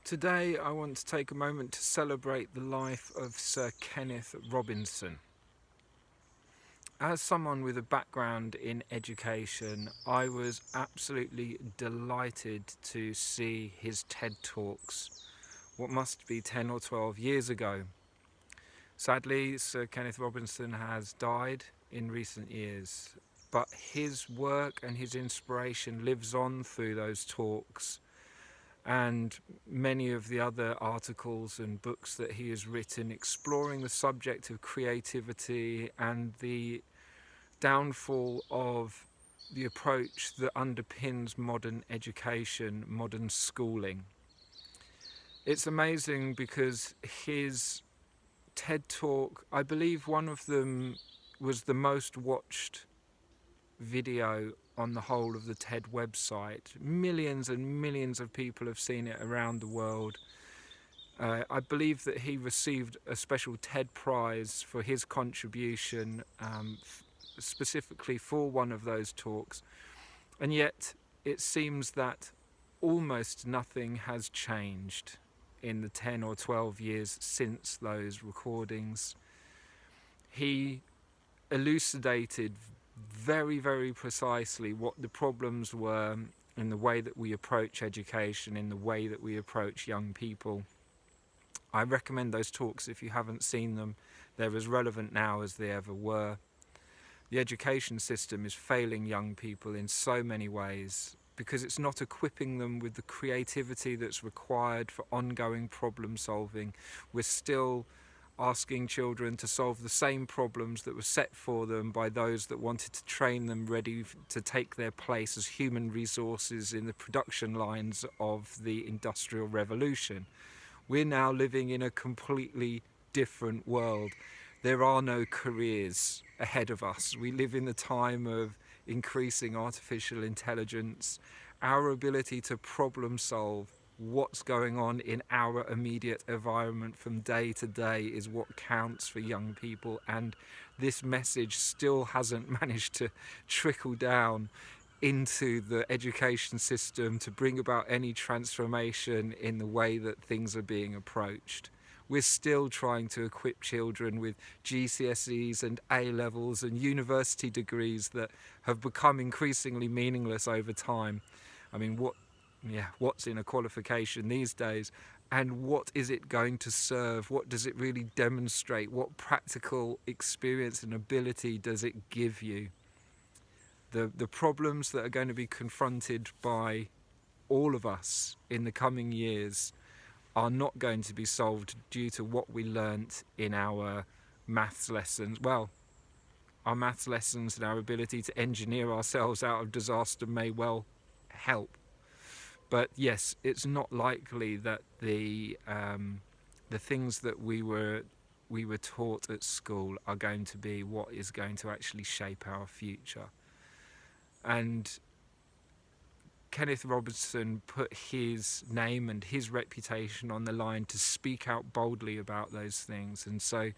Today I want to take a moment to celebrate the life of Sir Kenneth Robinson. As someone with a background in education, I was absolutely delighted to see his TED Talks, what must be 10 or 12 years ago. Sadly, Sir Kenneth Robinson has died in recent years, but his work and his inspiration lives on through those talks and many of the other articles and books that he has written exploring the subject of creativity and the downfall of the approach that underpins modern education, modern schooling. It's amazing because his TED Talk, I believe one of them was the most watched video on the whole of the TED website. Millions and millions of people have seen it around the world. I believe that he received a special TED Prize for his contribution specifically for one of those talks. And yet it seems that almost nothing has changed in the 10 or 12 years since those recordings. He elucidated very, very precisely what the problems were in the way that we approach education, in the way that we approach young people. I recommend those talks if you haven't seen them. They're as relevant now as they ever were. The education system is failing young people in so many ways because it's not equipping them with the creativity that's required for ongoing problem solving. We're still asking children to solve the same problems that were set for them by those that wanted to train them ready to take their place as human resources in the production lines of the Industrial Revolution. We're now living in a completely different world. There are no careers ahead of us. We live in the time of increasing artificial intelligence. Our ability to problem solve what's going on in our immediate environment from day to day is what counts for young people, and this message still hasn't managed to trickle down into the education system to bring about any transformation in the way that things are being approached. We're still trying to equip children with GCSEs and A-levels and university degrees that have become increasingly meaningless over time. I mean, what's in a qualification these days? And what is it going to serve? What does it really demonstrate? What practical experience and ability does it give you? The problems that are going to be confronted by all of us in the coming years are not going to be solved due to what we learnt in our maths lessons. Well, our maths lessons and our ability to engineer ourselves out of disaster may well help. But yes, it's not likely that the things that we were taught at school are going to be what is going to actually shape our future. And Kenneth Robinson put his name and his reputation on the line to speak out boldly about those things. And so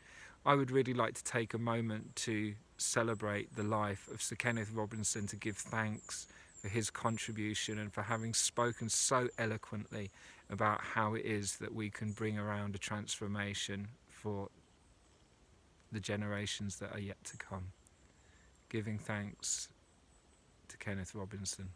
I would really like to take a moment to celebrate the life of Sir Kenneth Robinson, to give thanks for his contribution and for having spoken so eloquently about how it is that we can bring around a transformation for the generations that are yet to come. Giving thanks to Kenneth Robinson.